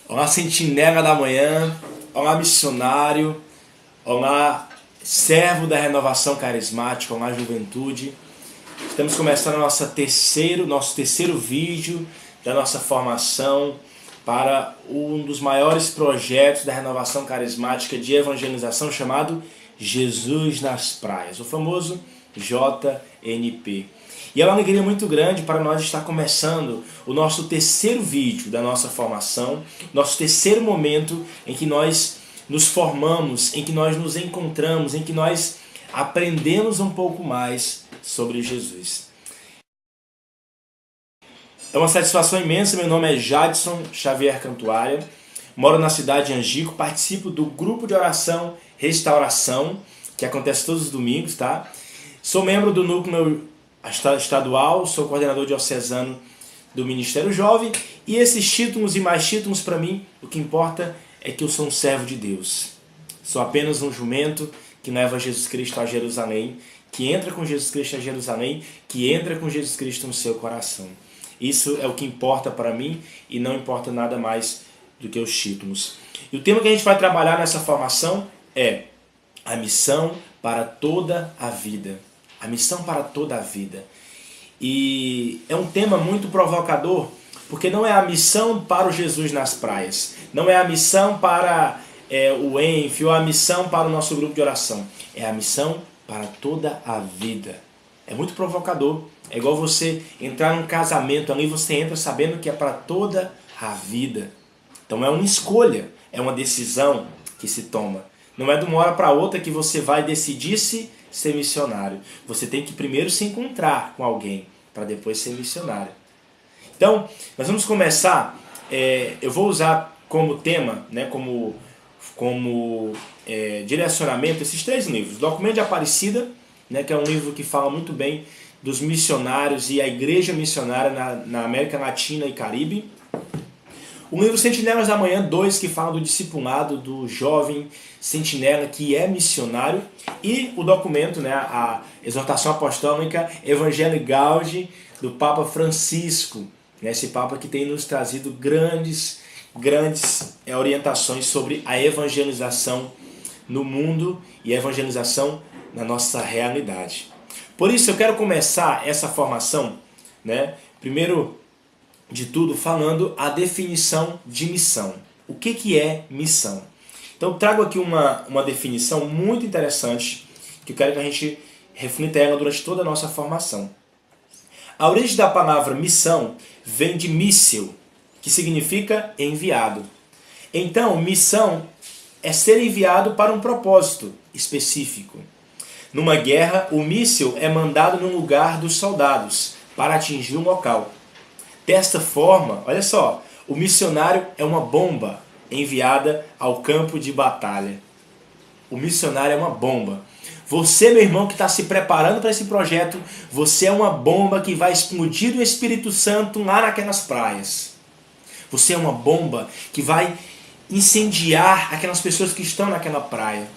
Olá, sentinela da manhã, olá, missionário, olá, servo da renovação carismática, olá, juventude. Estamos começando nosso terceiro vídeo da nossa formação para um dos maiores projetos da renovação carismática de evangelização chamado Jesus nas Praias, o famoso JNP. E é uma alegria muito grande para nós estar começando o nosso terceiro vídeo da nossa formação, nosso terceiro momento em que nós nos formamos, em que nós nos encontramos, em que nós aprendemos um pouco mais sobre Jesus. É uma satisfação imensa, meu nome é Jadson Xavier Cantuária, moro na cidade de Angico, participo do grupo de oração Restauração, que acontece todos os domingos, tá? Sou membro do núcleo estadual, sou coordenador diocesano do Ministério Jovem, e esses títulos e mais títulos para mim, o que importa é que eu sou um servo de Deus. Sou apenas um jumento que leva Jesus Cristo a Jerusalém, que entra com Jesus Cristo a Jerusalém, que entra com Jesus Cristo no seu coração. Isso é o que importa para mim e não importa nada mais do que os títulos. E o tema que a gente vai trabalhar nessa formação é a missão para toda a vida. A missão para toda a vida. E é um tema muito provocador, porque não é a missão para o Jesus nas praias, não é a missão para o ENF ou a missão para o nosso grupo de oração, é a missão para toda a vida. É muito provocador, é igual você entrar num casamento, ali você entra sabendo que é para toda a vida. Então é uma escolha, é uma decisão que se toma. Não é de uma hora para outra que você vai decidir-se ser missionário. Você tem que primeiro se encontrar com alguém para depois ser missionário. Então, nós vamos começar. Eu vou usar como tema, né, como direcionamento esses três livros. Documento de Aparecida, né, que é um livro que fala muito bem dos missionários e a igreja missionária na América Latina e Caribe. O livro Sentinelas da Manhã 2, que fala do discipulado do jovem sentinela que é missionário. E o documento, né, a exortação apostólica Evangelii Gaudium, do Papa Francisco. Né, esse Papa que tem nos trazido grandes orientações sobre a evangelização no mundo e a evangelização na nossa realidade. Por isso eu quero começar essa formação, né, primeiro de tudo, falando a definição de missão. O que é missão? Então eu trago aqui uma definição muito interessante, que eu quero que a gente reflita ela durante toda a nossa formação. A origem da palavra missão vem de míssil, que significa enviado. Então, missão é ser enviado para um propósito específico. Numa guerra, o míssil é mandado no lugar dos soldados para atingir um local. Desta forma, olha só, o missionário é uma bomba enviada ao campo de batalha. O missionário é uma bomba. Você, meu irmão, que está se preparando para esse projeto, você é uma bomba que vai explodir do Espírito Santo lá naquelas praias. Você é uma bomba que vai incendiar aquelas pessoas que estão naquela praia.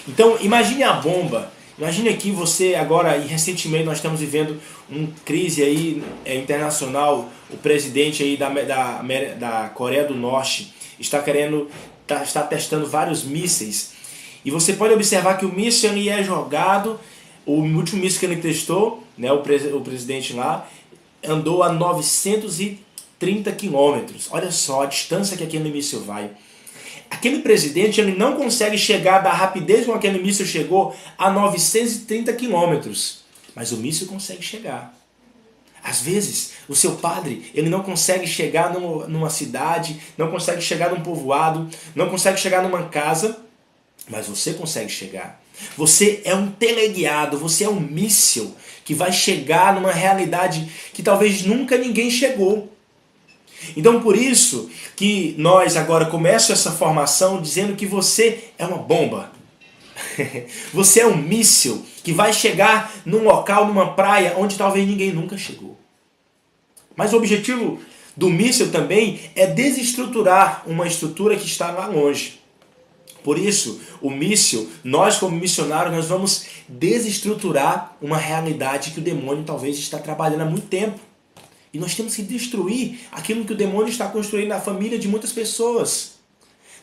Então, imagine a bomba. Imagine aqui você agora, e recentemente nós estamos vivendo uma crise aí, internacional, o presidente aí da Coreia do Norte está testando vários mísseis. E você pode observar que o míssil ele é jogado, o último míssil que ele testou, né, o presidente lá, andou a 930 quilômetros. Olha só a distância que aquele míssil vai. Aquele presidente ele não consegue chegar da rapidez com que aquele míssil chegou a 930 quilômetros. Mas o míssil consegue chegar. Às vezes, o seu padre ele não consegue chegar numa cidade, não consegue chegar num povoado, não consegue chegar numa casa, mas você consegue chegar. Você é um teleguiado, você é um míssil que vai chegar numa realidade que talvez nunca ninguém chegou. Então por isso que nós agora começamos essa formação dizendo que você é uma bomba. Você é um míssil que vai chegar num local, numa praia onde talvez ninguém nunca chegou. Mas o objetivo do míssil também é desestruturar uma estrutura que está lá longe. Por isso, o míssil, nós como missionários, nós vamos desestruturar uma realidade que o demônio talvez está trabalhando há muito tempo. E nós temos que destruir aquilo que o demônio está construindo na família de muitas pessoas,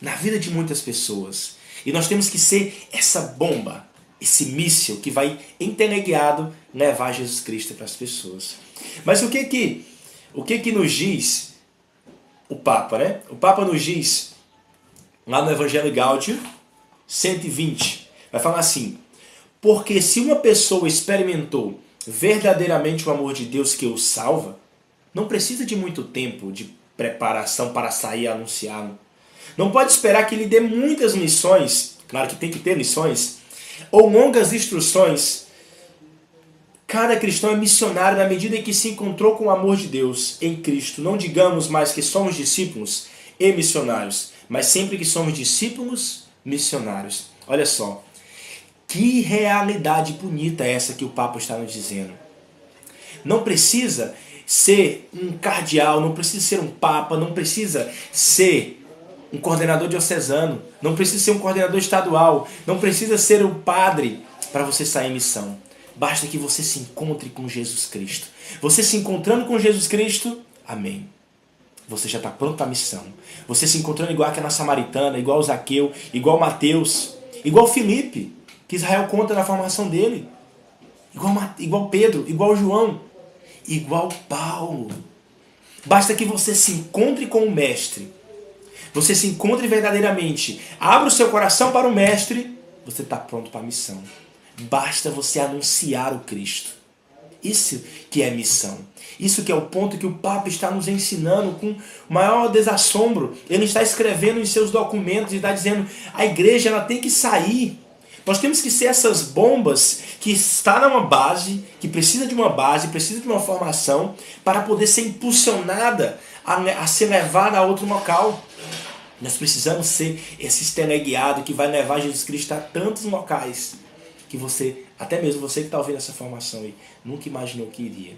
na vida de muitas pessoas. E nós temos que ser essa bomba, esse míssil que vai interligado levar Jesus Cristo para as pessoas. Mas o que nos diz o Papa, né? O Papa nos diz, lá no Evangelho Gaudium 120, vai falar assim: porque se uma pessoa experimentou verdadeiramente o amor de Deus que o salva, não precisa de muito tempo de preparação para sair e anunciá-lo. Não pode esperar que lhe dê muitas lições, claro que tem que ter lições, ou longas instruções. Cada cristão é missionário na medida em que se encontrou com o amor de Deus em Cristo. Não digamos mais que somos discípulos e missionários, mas sempre que somos discípulos, missionários. Olha só, que realidade bonita é essa que o Papa está nos dizendo. Não precisa ser um cardeal, não precisa ser um papa, não precisa ser um coordenador diocesano, não precisa ser um coordenador estadual, não precisa ser um padre para você sair em missão. Basta que você se encontre com Jesus Cristo. Você se encontrando com Jesus Cristo, amém. Você já está pronto para a missão. Você se encontrando igual aquela samaritana, igual Zaqueu, igual Mateus, igual Filipe, que Israel conta na formação dele, igual Pedro, igual João, igual Paulo. Basta que você se encontre com o Mestre. Você se encontre verdadeiramente. Abra o seu coração para o Mestre. Você está pronto para a missão. Basta você anunciar o Cristo. Isso que é missão. Isso que é o ponto que o Papa está nos ensinando com maior desassombro. Ele está escrevendo em seus documentos e está dizendo: a igreja ela tem que sair. Nós temos que ser essas bombas que está numa base, que precisa de uma base, precisa de uma formação para poder ser impulsionada a ser levada a outro local. Nós precisamos ser esse teleguiado que vai levar Jesus Cristo a tantos locais que você, até mesmo você que está ouvindo essa formação aí, nunca imaginou que iria.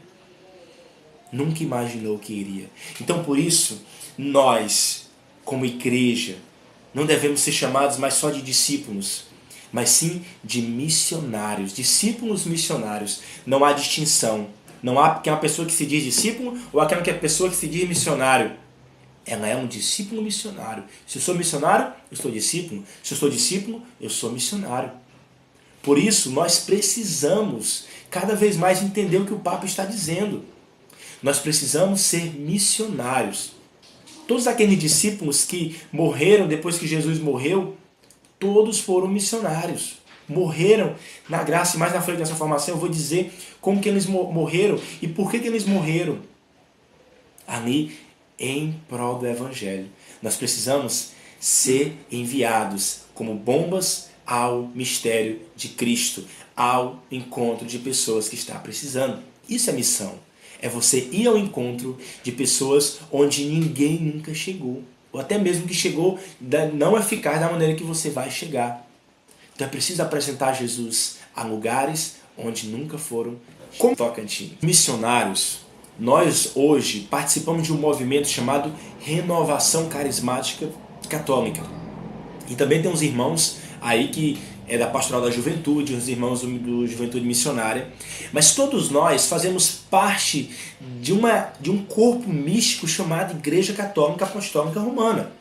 Nunca imaginou que iria. Então por isso, nós, como igreja, não devemos ser chamados mais só de discípulos, mas sim de missionários, discípulos missionários. Não há distinção. Não há porque é uma pessoa que se diz discípulo ou aquela que é pessoa que se diz missionário. Ela é um discípulo missionário. Se eu sou missionário, eu sou discípulo. Se eu sou discípulo, eu sou missionário. Por isso, nós precisamos cada vez mais entender o que o Papa está dizendo. Nós precisamos ser missionários. Todos aqueles discípulos que morreram depois que Jesus morreu, todos foram missionários. Morreram na graça. E mais na frente dessa formação eu vou dizer como que eles morreram e por que eles morreram. Ali, em prol do Evangelho. Nós precisamos ser enviados como bombas ao mistério de Cristo, ao encontro de pessoas que estão precisando. Isso é missão. É você ir ao encontro de pessoas onde ninguém nunca chegou. Ou até mesmo que chegou, não eficaz da maneira que você vai chegar. Então é preciso apresentar Jesus a lugares onde nunca foram. Como Tocantins. Missionários, nós hoje participamos de um movimento chamado Renovação Carismática Católica. E também tem uns irmãos aí que é da Pastoral da Juventude, os irmãos do Juventude Missionária. Mas todos nós fazemos parte de um corpo místico chamado Igreja Católica Apostólica Romana.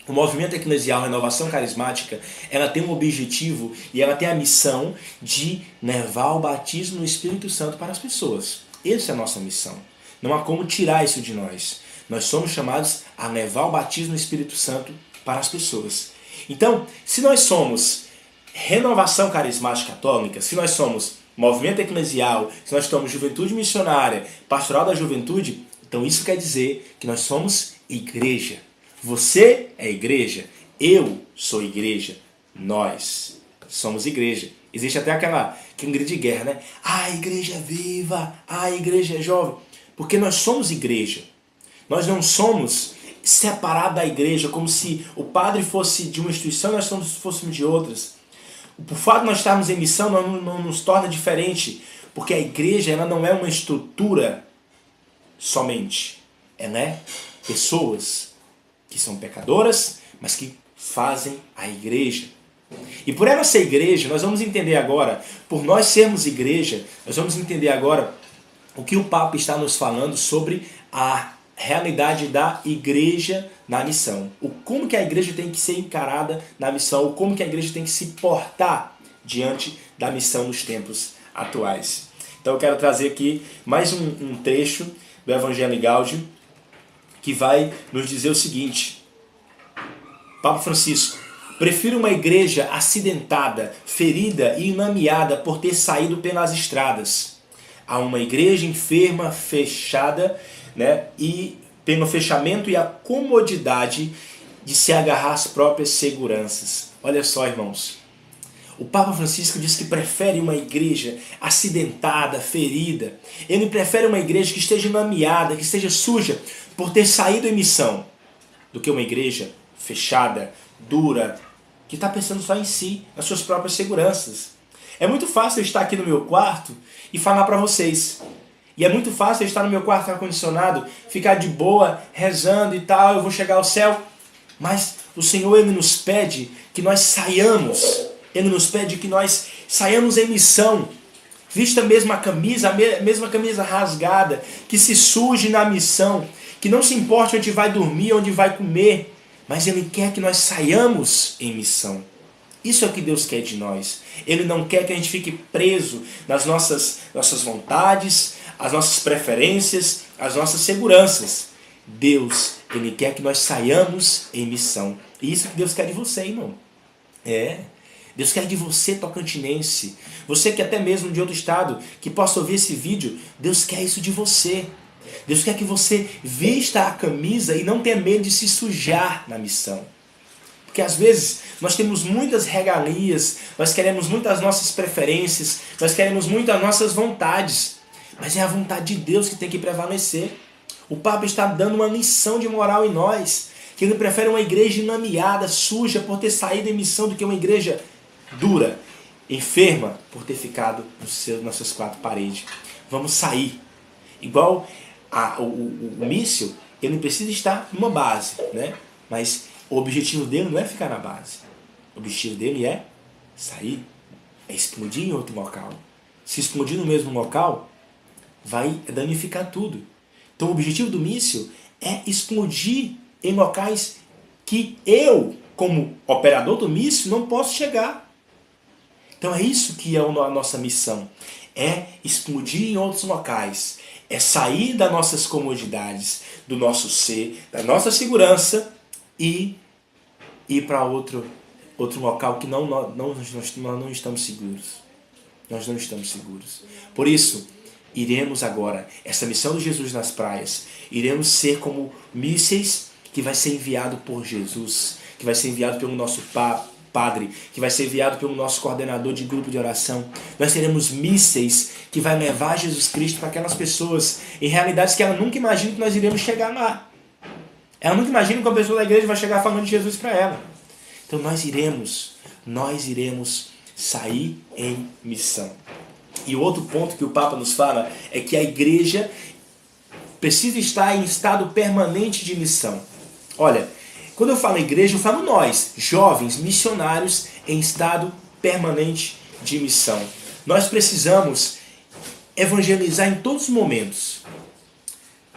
O movimento eclesial Renovação Carismática, ela tem um objetivo e ela tem a missão de levar o batismo no Espírito Santo para as pessoas. Essa é a nossa missão. Não há como tirar isso de nós. Nós somos chamados a levar o batismo no Espírito Santo para as pessoas. Então, se nós somos Renovação Carismática Católica, se nós somos movimento eclesial, se nós somos Juventude Missionária, Pastoral da Juventude, então isso quer dizer que nós somos igreja. Você é igreja, eu sou igreja, nós somos igreja. Existe até aquele grito de guerra, né? A igreja é viva, a igreja é jovem. Porque nós somos igreja. Nós não somos separados da igreja, como se o padre fosse de uma instituição e nós fôssemos de outras. O fato de nós estarmos em missão não nos torna diferente, porque a igreja ela não é uma estrutura somente. Ela é pessoas que são pecadoras, mas que fazem a igreja. E por ela ser igreja, nós vamos entender agora, por nós sermos igreja, nós vamos entender agora o que o Papa está nos falando sobre a realidade da igreja na missão. O como que a igreja tem que ser encarada na missão, o como que a igreja tem que se portar diante da missão nos tempos atuais. Então eu quero trazer aqui mais um trecho do Evangelho Gáudio que vai nos dizer o seguinte: Papa Francisco: prefiro uma igreja acidentada, ferida e enlameada por ter saído pelas estradas, a uma igreja enferma, fechada, e pelo fechamento e a comodidade de se agarrar às próprias seguranças. Olha só, irmãos. O Papa Francisco diz que prefere uma igreja acidentada, ferida. Ele prefere uma igreja que esteja enlameada, que esteja suja por ter saído em missão, do que uma igreja fechada, dura, que está pensando só em si, nas suas próprias seguranças. É muito fácil eu estar aqui no meu quarto e falar para vocês. E é muito fácil eu estar no meu quarto ar-condicionado, ficar de boa, rezando e tal, eu vou chegar ao céu. Mas o Senhor, Ele nos pede que nós saiamos. Ele nos pede que nós saiamos em missão. Vista a mesma camisa rasgada, que se suje na missão, que não se importe onde vai dormir, onde vai comer, mas Ele quer que nós saiamos em missão. Isso é o que Deus quer de nós. Ele não quer que a gente fique preso nas nossas vontades, as nossas preferências, as nossas seguranças. Deus, Ele quer que nós saiamos em missão. E isso que Deus quer de você, irmão. Deus quer de você, tocantinense. Você que até mesmo de outro estado, que possa ouvir esse vídeo, Deus quer isso de você. Deus quer que você vista a camisa e não tenha medo de se sujar na missão. Porque às vezes nós temos muitas regalias, nós queremos muitas nossas preferências, nós queremos muito as nossas vontades. Mas é a vontade de Deus que tem que prevalecer. O Papa está dando uma lição de moral em nós, que ele prefere uma igreja enlameada, suja, por ter saído em missão, do que uma igreja dura, enferma, por ter ficado nas suas quatro paredes. Vamos sair. Igual o míssil, ele precisa estar numa base, mas o objetivo dele não é ficar na base. O objetivo dele é sair, é explodir em outro local. Se explodir no mesmo local, vai danificar tudo. Então o objetivo do míssil é explodir em locais que eu, como operador do míssil, não posso chegar. Então é isso que é a nossa missão. É explodir em outros locais. É sair das nossas comodidades, do nosso ser, da nossa segurança e ir para outro local que nós não estamos seguros. Nós não estamos seguros. Por isso, iremos agora, essa missão de Jesus nas praias, iremos ser como mísseis que vai ser enviado por Jesus, que vai ser enviado pelo nosso Padre, que vai ser enviado pelo nosso coordenador de grupo de oração. Nós seremos mísseis que vai levar Jesus Cristo para aquelas pessoas em realidades que ela nunca imagina que nós iremos chegar lá. Ela nunca imagina que uma pessoa da igreja vai chegar falando de Jesus para ela. Então nós iremos sair em missão. E o outro ponto que o Papa nos fala é que a igreja precisa estar em estado permanente de missão. Olha, quando eu falo igreja, eu falo nós, jovens, missionários em estado permanente de missão. Nós precisamos evangelizar em todos os momentos.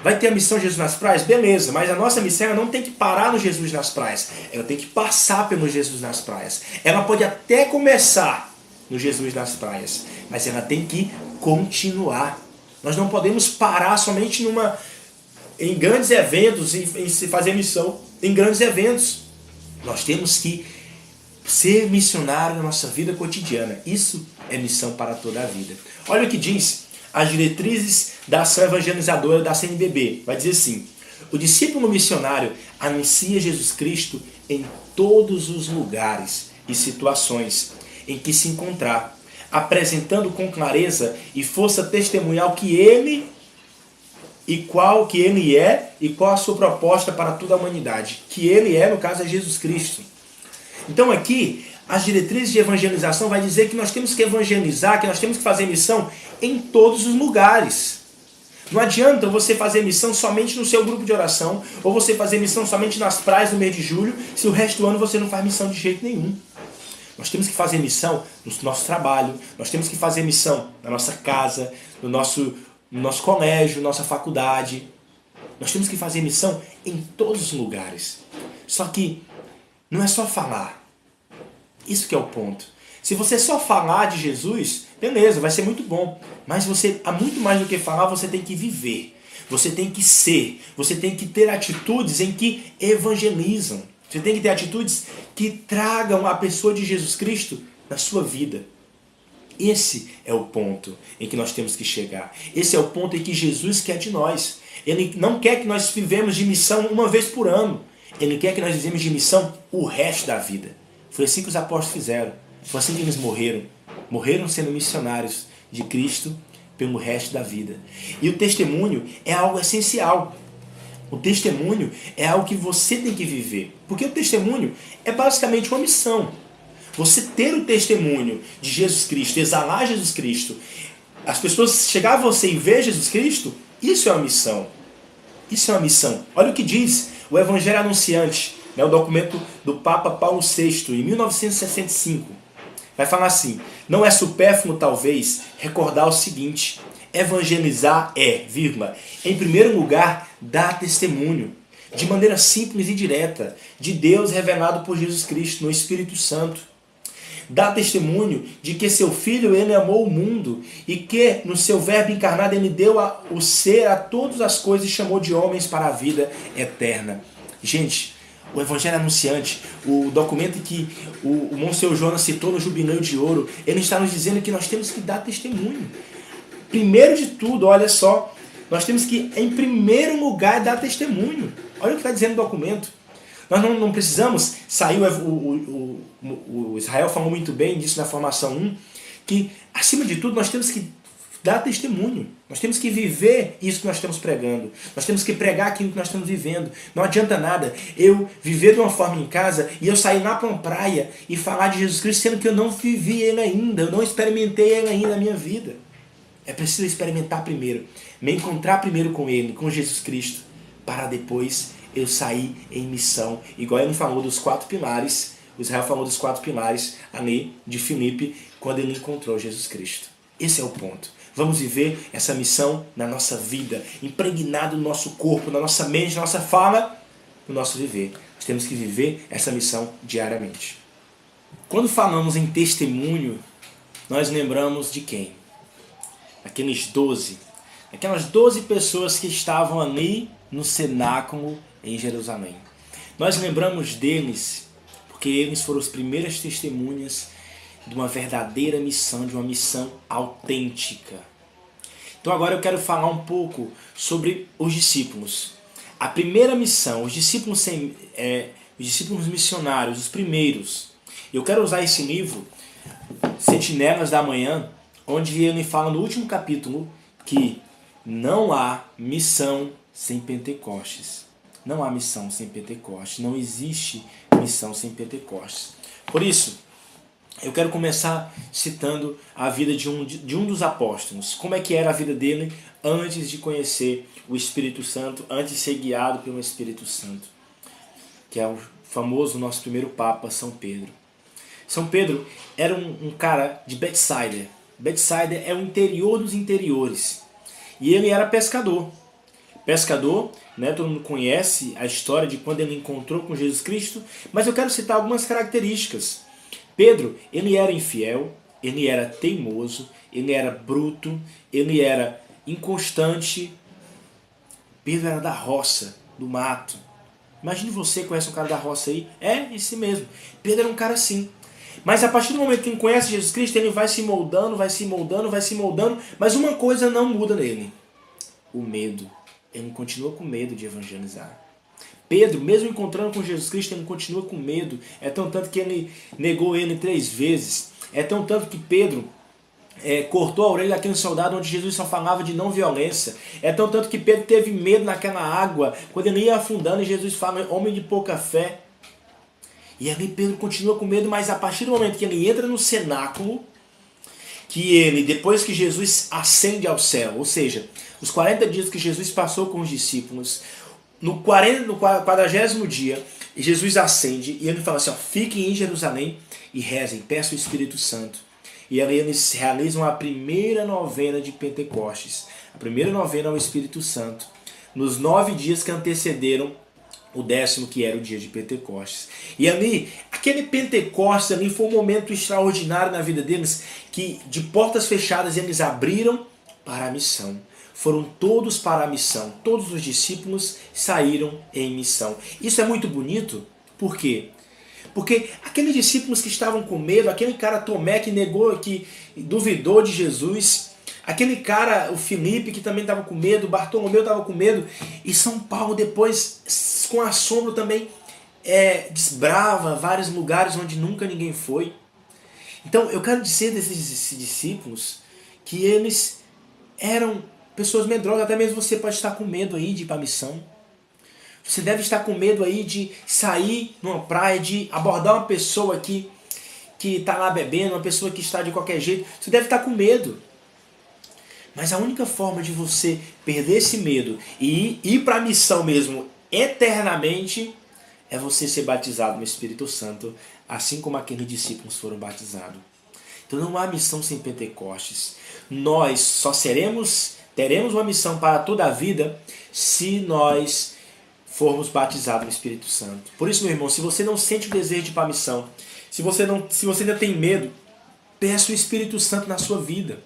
Vai ter a missão Jesus nas praias? Beleza, mas a nossa missão ela não tem que parar no Jesus nas praias. Ela tem que passar pelo Jesus nas praias. Ela pode até começar no Jesus nas praias, mas ela tem que continuar. Nós não podemos parar somente em grandes eventos, em se fazer missão em grandes eventos. Nós temos que ser missionário na nossa vida cotidiana. Isso é missão para toda a vida. Olha o que diz as diretrizes da ação evangelizadora da CNBB. Vai dizer assim: o discípulo missionário anuncia Jesus Cristo em todos os lugares e situações em que se encontrar, apresentando com clareza e força testemunhal que ele é e qual a sua proposta para toda a humanidade. Que ele é, no caso, é Jesus Cristo. Então aqui, as diretrizes de evangelização vai dizer que nós temos que evangelizar, que nós temos que fazer missão em todos os lugares. Não adianta você fazer missão somente no seu grupo de oração, ou você fazer missão somente nas praias no mês de julho, se o resto do ano você não faz missão de jeito nenhum. Nós temos que fazer missão no nosso trabalho, nós temos que fazer missão na nossa casa, no no nosso colégio, nossa faculdade. Nós temos que fazer missão em todos os lugares. Só que não é só falar. Isso que é o ponto. Se você só falar de Jesus, beleza, vai ser muito bom. Mas você, há muito mais do que falar, você tem que viver. Você tem que ser. Você tem que ter atitudes em que evangelizam. Você tem que ter atitudes que tragam a pessoa de Jesus Cristo na sua vida. Esse é o ponto em que nós temos que chegar. Esse é o ponto em que Jesus quer de nós. Ele não quer que nós vivemos de missão uma vez por ano. Ele quer que nós vivemos de missão o resto da vida. Foi assim que os apóstolos fizeram. Foi assim que eles morreram. Morreram sendo missionários de Cristo pelo resto da vida. E o testemunho é algo essencial. O testemunho é algo que você tem que viver. Porque o testemunho é basicamente uma missão. Você ter o testemunho de Jesus Cristo, exalar Jesus Cristo, as pessoas chegar a você e ver Jesus Cristo, isso é uma missão. Isso é uma missão. Olha o que diz o Evangelho Anunciante, o documento do Papa Paulo VI, em 1965. Vai falar assim: não é supérfluo, talvez, recordar o seguinte: evangelizar é, vírgula, em primeiro lugar, dar testemunho, de maneira simples e direta, de Deus revelado por Jesus Cristo no Espírito Santo. Dá testemunho de que seu Filho, ele amou o mundo e que no seu verbo encarnado ele deu o ser a todas as coisas e chamou de homens para a vida eterna. Gente, o Evangelho Anunciante, o documento que o Monsenhor Jonas citou no Jubileu de Ouro, ele está nos dizendo que nós temos que dar testemunho. Primeiro de tudo, olha só, nós temos que, em primeiro lugar, dar testemunho. Olha o que está dizendo o documento. Nós não precisamos sair, o Israel falou muito bem disso na formação 1, que acima de tudo nós temos que dar testemunho. Nós temos que viver isso que nós estamos pregando. Nós temos que pregar aquilo que nós estamos vivendo. Não adianta nada eu viver de uma forma em casa e eu sair lá para uma praia e falar de Jesus Cristo sendo que eu não vivi Ele ainda, eu não experimentei Ele ainda na minha vida. É preciso experimentar primeiro, me encontrar primeiro com Ele, com Jesus Cristo, para depois eu sair em missão. Igual ele falou dos 4 pilares, o Israel falou dos 4 pilares ali de Filipe, quando ele encontrou Jesus Cristo. Esse é o ponto. Vamos viver essa missão na nossa vida, impregnado no nosso corpo, na nossa mente, na nossa fala, no nosso viver. Nós temos que viver essa missão diariamente. Quando falamos em testemunho, nós lembramos de quem? Aquelas 12 pessoas que estavam ali no cenáculo em Jerusalém. Nós lembramos deles porque eles foram as primeiras testemunhas de uma verdadeira missão, de uma missão autêntica. Então agora eu quero falar um pouco sobre os discípulos. A primeira missão, os discípulos missionários, os primeiros. Eu quero usar esse livro, Sentinelas da Manhã, onde ele fala no último capítulo que não há missão sem Pentecostes. Não há missão sem Pentecostes. Não existe missão sem Pentecostes. Por isso, eu quero começar citando a vida de um dos apóstolos. Como é que era a vida dele antes de conhecer o Espírito Santo, antes de ser guiado pelo Espírito Santo. Que é o famoso nosso primeiro Papa, São Pedro. São Pedro era um cara de Betsaida. Betsaida é o interior dos interiores. E ele era pescador. Pescador, né? Todo mundo conhece a história de quando ele encontrou com Jesus Cristo, mas eu quero citar algumas características. Pedro, ele era infiel, ele era teimoso, ele era bruto, ele era inconstante. Pedro era da roça, do mato. Imagine você conhece um cara da roça aí. É, esse mesmo. Pedro era um cara assim. Mas a partir do momento que ele conhece Jesus Cristo, ele vai se moldando, mas uma coisa não muda nele. O medo. Ele continua com medo de evangelizar. Pedro, mesmo encontrando com Jesus Cristo, ele continua com medo. É tão tanto que ele negou ele 3 vezes. É tão tanto que Pedro cortou a orelha daquele soldado onde Jesus só falava de não violência. É tão tanto que Pedro teve medo naquela água, quando ele ia afundando e Jesus fala, homem de pouca fé. E ali Pedro continua com medo, mas a partir do momento que ele entra no cenáculo, que ele, depois que Jesus ascende ao céu, ou seja, os 40 dias que Jesus passou com os discípulos, no 40º dia, Jesus ascende e ele fala assim, fiquem em Jerusalém e rezem, peçam o Espírito Santo. E ali eles realizam a primeira novena de Pentecostes, A primeira novena ao Espírito Santo, nos 9 dias que antecederam o 10º, que era o dia de Pentecostes. E ali, aquele Pentecostes ali foi um momento extraordinário na vida deles, que de portas fechadas eles abriram para a missão. Foram todos para a missão. Todos os discípulos saíram em missão. Isso é muito bonito. Por quê? Porque aqueles discípulos que estavam com medo, aquele cara Tomé que negou, que duvidou de Jesus, aquele cara, o Filipe, que também estava com medo, Bartolomeu estava com medo, e São Paulo depois, com assombro também, desbrava vários lugares onde nunca ninguém foi. Então eu quero dizer desses discípulos que eles eram pessoas medrosas. Até mesmo você pode estar com medo aí de ir para a missão. Você deve estar com medo aí de sair numa praia, de abordar uma pessoa que está lá bebendo, uma pessoa que está de qualquer jeito. Você deve estar com medo. Mas a única forma de você perder esse medo e ir para a missão mesmo eternamente é você ser batizado no Espírito Santo, assim como aqueles discípulos foram batizados. Então não há missão sem Pentecostes. Nós só teremos uma missão para toda a vida se nós formos batizados no Espírito Santo. Por isso, meu irmão, se você não sente o desejo de ir para a missão, se você ainda tem medo, peça o Espírito Santo na sua vida.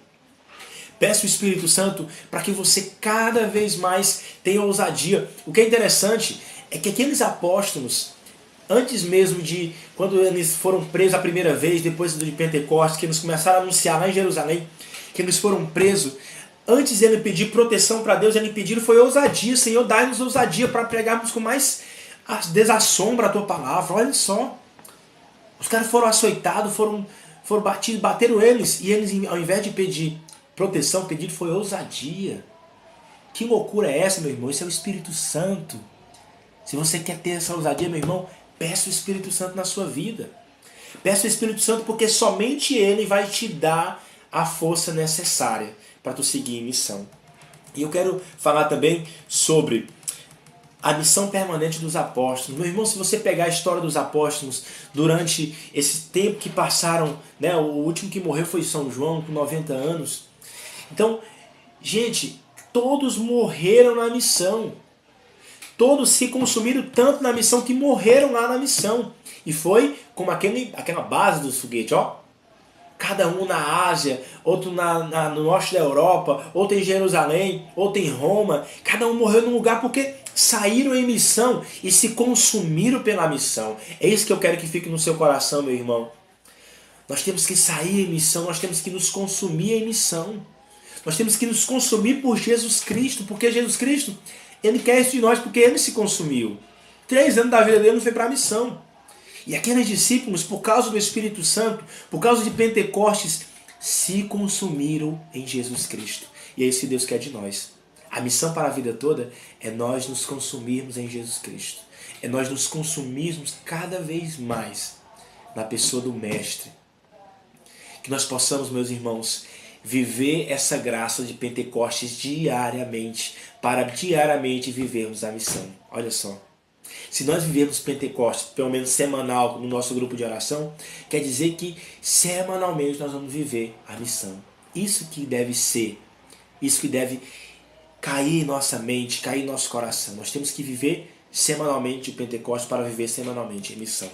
Peça o Espírito Santo para que você cada vez mais tenha ousadia. O que é interessante é que aqueles apóstolos, antes mesmo de, quando eles foram presos a primeira vez, depois de Pentecostes, que eles começaram a anunciar lá em Jerusalém, que eles foram presos, antes de ele pedir proteção para Deus, ele pediu foi ousadia. Senhor, dai-nos ousadia para pregarmos com mais desassombra a tua palavra. Olha só. Os caras foram açoitados, foram batidos, bateram eles. E eles, ao invés de pedir proteção, pedido foi ousadia. Que loucura é essa, meu irmão? Isso é o Espírito Santo. Se você quer ter essa ousadia, meu irmão, peça o Espírito Santo na sua vida. Peça o Espírito Santo porque somente Ele vai te dar a força necessária para tu seguir em missão. E eu quero falar também sobre a missão permanente dos apóstolos. Meu irmão, se você pegar a história dos apóstolos durante esse tempo que passaram, né, o último que morreu foi São João, com 90 anos. Então, gente, todos morreram na missão. Todos se consumiram tanto na missão que morreram lá na missão. E foi como aquela base dos foguetes, ó. Cada um na Ásia, outro no norte da Europa, outro em Jerusalém, outro em Roma. Cada um morreu num lugar porque saíram em missão e se consumiram pela missão. É isso que eu quero que fique no seu coração, meu irmão. Nós temos que sair em missão, nós temos que nos consumir em missão. Nós temos que nos consumir por Jesus Cristo, porque Jesus Cristo, Ele quer isso de nós, porque Ele se consumiu. 3 anos da vida dele não foi para a missão. E aqueles discípulos, por causa do Espírito Santo, por causa de Pentecostes, se consumiram em Jesus Cristo. E é isso que Deus quer de nós. A missão para a vida toda é nós nos consumirmos em Jesus Cristo. É nós nos consumirmos cada vez mais na pessoa do Mestre. Que nós possamos, meus irmãos, viver essa graça de Pentecostes diariamente, para diariamente vivermos a missão. Olha só. Se nós vivermos Pentecostes, pelo menos semanal, no nosso grupo de oração, quer dizer que semanalmente nós vamos viver a missão. Isso que deve ser, isso que deve cair em nossa mente, cair em nosso coração. Nós temos que viver semanalmente o Pentecostes para viver semanalmente a missão.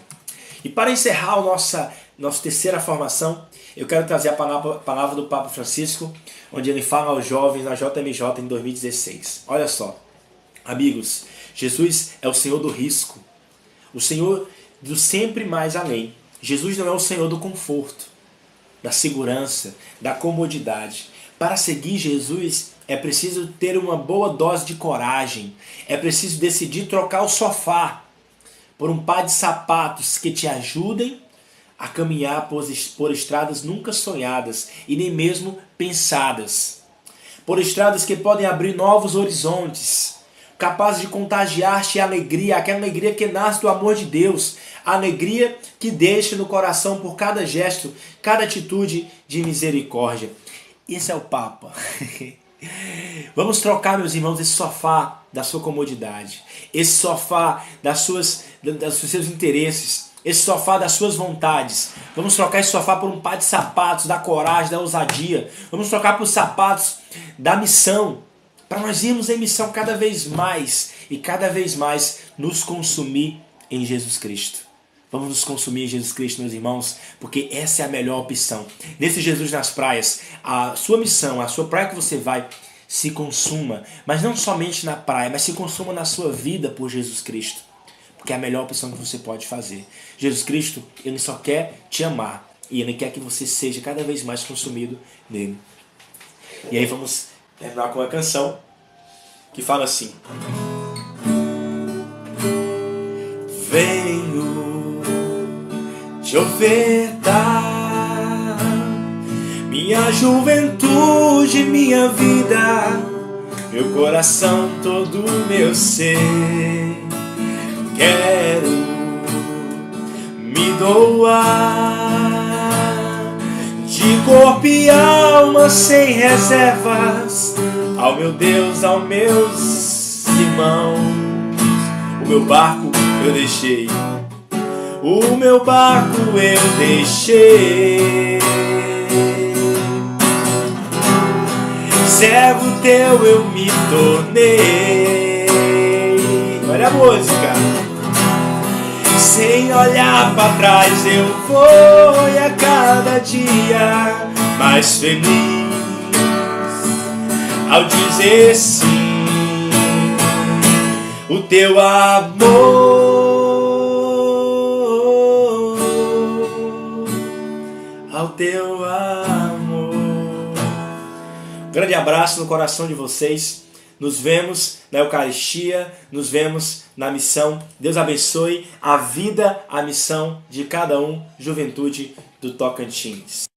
E para encerrar a nossa terceira formação, eu quero trazer a palavra do Papa Francisco, onde ele fala aos jovens na JMJ em 2016. Olha só, amigos, Jesus é o Senhor do risco, o Senhor do sempre mais além. Jesus não é o Senhor do conforto, da segurança, da comodidade. Para seguir Jesus é preciso ter uma boa dose de coragem, é preciso decidir trocar o sofá por um par de sapatos que te ajudem a caminhar por estradas nunca sonhadas e nem mesmo pensadas. Por estradas que podem abrir novos horizontes, capazes de contagiar-te a alegria, aquela alegria que nasce do amor de Deus, a alegria que deixa no coração por cada gesto, cada atitude de misericórdia. Esse é o Papa. Vamos trocar, meus irmãos, esse sofá da sua comodidade, esse sofá dos seus interesses, esse sofá das suas vontades. Vamos trocar esse sofá por um par de sapatos da coragem, da ousadia. Vamos trocar por sapatos da missão, para nós irmos em missão cada vez mais e cada vez mais nos consumir em Jesus Cristo. Vamos nos consumir em Jesus Cristo, meus irmãos, porque essa é a melhor opção. Nesse Jesus nas praias, a sua missão, a sua praia que você vai, se consuma. Mas não somente na praia, mas se consuma na sua vida por Jesus Cristo. Porque é a melhor opção que você pode fazer. Jesus Cristo, Ele só quer te amar. E Ele quer que você seja cada vez mais consumido nele. E aí vamos terminar com uma canção que fala assim: venho te ofertar minha juventude, minha vida, meu coração, todo meu ser. Quero me doar de corpo e alma sem reservas ao meu Deus, aos meus irmãos. O meu barco eu deixei, o meu barco eu deixei. Servo teu eu me tornei. Olha a música. Sem olhar para trás eu vou a cada dia mais feliz ao dizer sim. O teu amor, ao teu amor. Um grande abraço no coração de vocês. Nos vemos na Eucaristia, nos vemos na missão. Deus abençoe a vida, a missão de cada um, Juventude do Tocantins.